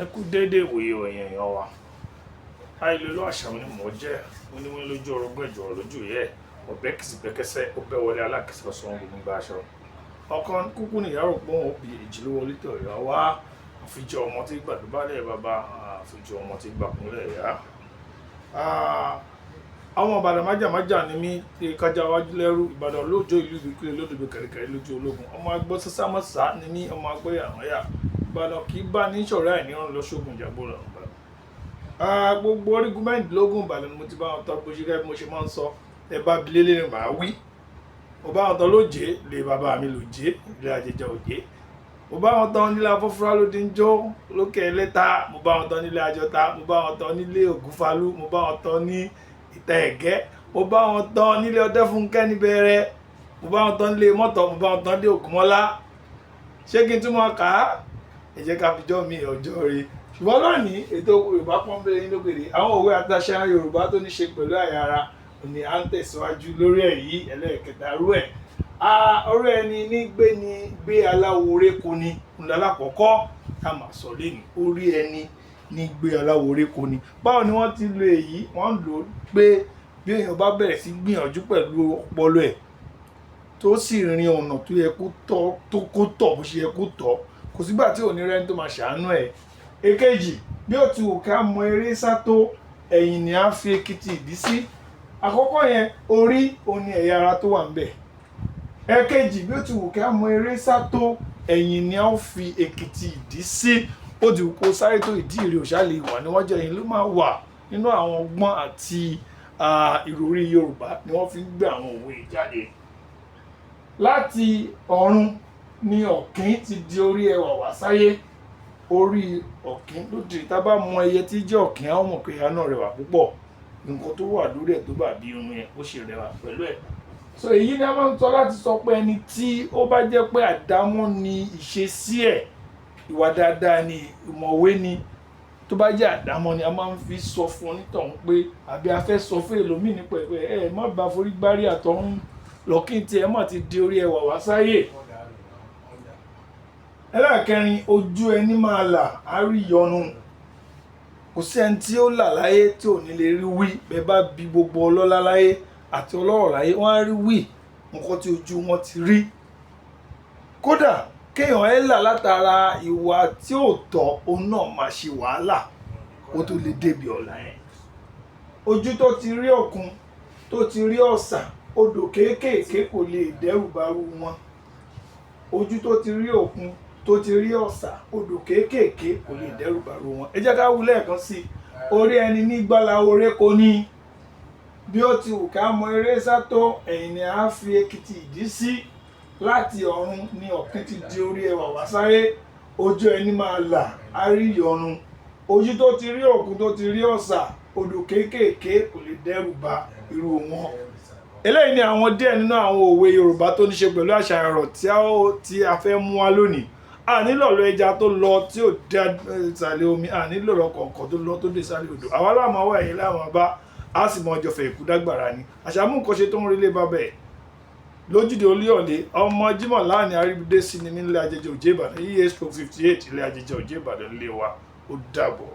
Ẹ kú déédéé ìwòye òyìn èèyàn wa. Àìlélọ́ àṣà ni mò ń jẹ́ oníwọ́n lójú orogún ẹ̀jọ̀ lójú yẹ ọ̀bẹ kìsì bẹ́kẹ́sẹ́ ó bẹ́ wọlé alákìsí ọ̀sán gbogbo gba aṣọ. Ọ̀kan kúkú nìyàrá òpó wọn òbí ìjìlówó lítọ̀ ìyá wa àfijọ́ ọmọ tí gbàdúbálẹ̀ bàbá àfijọ́ ọmọ tí gbàkúnlẹ̀ ìyá. Àwọn Ìbàdàn májàmájà ni mí kájà wájú lẹ́rú Ìbàdàn lóòjó ìlú ìbíkúlẹ̀ lódòdó kẹ̀rẹ̀kẹ̀rẹ̀ lójú ológun ọmọ agbọ́ sísámọ́sá ni mí ọmọ agbọ́ yàmáyà Ìbàdàn kì í bá ní ìṣọ̀rẹ́ àìníran lọ sógun ìjàgbó rẹ̀ gbogbo orígun mẹ́rìndínlógún Ìbàdàn ni mo ti bá wọn tọ́ bó ṣe rẹ́ mo ṣe máa ń sọ ẹ bá bi lélẹ̀ ni màá wí mo bá wọn tọ́ lóje lè bàbá mi lòjé ilé àjẹjẹ òjé mo bá wọn tọ́ nílé Afọ́fúrá lóde ń jó lókè ẹlẹ́ta mo bá wọn tọ́ nílé Àjọta mo bá wọn tọ́ nílé Ògúnfalú mo bá wọn tọ́ ní Ìta Ẹ̀gẹ́ mo bá wọn tọ́ nílé Ọdẹ́fúnkẹ́ níbẹ̀rẹ̀ mo bá wọn tọ́ nílé Mọ́tọ̀ mo bá wọn tọ́ nílé Ògúnmọ́lá ṣé kí n tún mọ̀ ká ẹ jẹ́ ká fi jọ́ mi ọjọ́ rí ṣùgbọ́n lónìí ètò Yorùbá pọ́nbélé ní lókèrè àwọn òwe àtàṣà Yorùbá tó ní ṣe pẹ̀lú àyà ara òní à ń tẹ̀síwájú lórí ẹ̀ yìí ẹlẹ́ẹ̀kẹta rú ẹ̀ orí ẹni ní gbé aláwo réko ni ńlá lákọ̀ọ́kọ́ ká máa sọ lẹ́nu orí ẹni ní gbé aláwo réko ni báwo ni wọ́n ti lo èyí wọ́n lò ó pé bí èèyàn bá bẹ̀rẹ̀ sí gbìyànjú pẹ̀lú ọpọlọ ẹ̀ tó sì rin ọ̀nà tó yẹ kó tọ̀ bó ṣe yẹ kó tọ̀ kò sígbà tí ò ní rẹ́ni tó máa ṣàánú ẹ̀. Èkejì bí ó ti wù ká mọ eré sá tó ẹ̀yìn ni a fi èkìtì ìdí sí àkọ́kọ́ yẹn orí òní ẹ̀yà ara tó wà ń bẹ̀. Èkejì bí ó ti wù ká mọ eré sá tó ẹ̀yìn ni a fi èkìtì ìdí sí ó ti wù kó sáré tó ìdí ìrè òṣà lè wà níwájú ẹ̀yìn ló máa wà nínú àwọn ọgbọ́n àti ìròrí Yorùbá ni wọ́n fi ń gbé àwọn òwe jáde. Láti ọ̀run ni ọ̀kín ti di orí ẹwà wá sáyé orí ọ̀kín ló di tá bá mọ ẹyẹ tí jẹ́ ọ̀kín á mọ̀ pé ẹyà náà rẹwà púpọ̀ nǹkan tó wà lórí ẹ̀ tó bá bí irun yẹn ó ṣe rẹwà pẹ̀lú ẹ̀. So èyí ni a máa ń sọ láti sọ pé ẹni tí ó bá jẹ́ pé àdámọ́ ni ìṣesí ẹ̀ ìwà dáadáa ni ìmọ̀wé ni tó bá jẹ́ àdámọ́ ni a máa ń fi sọ fún onítọ̀hún pé àbí a fẹ́ sọ fún èlòmíì nípa ẹ̀ má bá forí gbárí àtọ̀hún lọ́kìn tí ẹ má ti di orí ẹwà wá sáyé. Ẹlẹ́ẹ̀kẹrin ojú ẹni máa là á rí yọnu kò sí ẹni tí ó là láyé tí ò ní lè rí wí bẹ́ẹ̀ bá bi gbogbo ọlọ́lá láyé àti ọlọ́rọ̀ láyé wọ́n á rí wí nǹkan tí ojú wọn ti rí. Kódà kéèyàn ẹ là látara ìwà tí ò tọ́ òun náà máa ṣe wàhálà kó tó lè débi ọ̀la yẹn. Ojú tó ti rí òkun tó ti rí ọ̀sà odò kéékèèké kò lè dẹ́rù bárú wọn. Ojú tó ti rí òkun tó ti rí ọ̀sà odò kéékèèké kò lè dẹ́rù bárú wọn. Ẹ jẹ́ ká wú lẹ́ẹ̀kan sí i orí ẹni ní gbáláwo réko ní bí ó ti wù ká mọ eré sá tó ẹ̀yìn ni a fi èkìtì ìdí sí láti ọ̀run ni ọ̀kín ti di orí ẹwà wá sáyé ojú ẹni máa là á rí yọnu ojú tó ti rí òkun tó ti rí ọ̀sà odò kéékèèké kò lè dẹ́rù bá irú wọn. Eléyìí ni àwọn díẹ̀ nínú àwọn òwe Yorùbá tó ní ṣe pẹ̀lú àṣà ọ̀rọ̀ tí a fẹ́ mú wá lónìí. A nílò ọ̀rọ̀ ẹja tó lọ tí ò dé ìsàlẹ̀ omi a nílò ọ̀rọ̀ kọ̀ọ̀kan tó lọ tó dé ìsàlẹ̀ odò àwa láwọn máa wá ẹ̀yìn láwọn bá a sì mọ ọjọ́ fẹ̀ ìkú dágbàrá ni àṣàmú nǹkan ṣe tó ń relé bá bẹ́ẹ̀ lójúde Olúyọ̀lé ọmọ Jímọ̀ láàrin Àríbídé sí ni nílé Àjẹjẹ Òjé Ìbàdàn ES 58 ilé Àjẹjẹ Òjé Ìbàdàn lé wa ó dàbọ̀.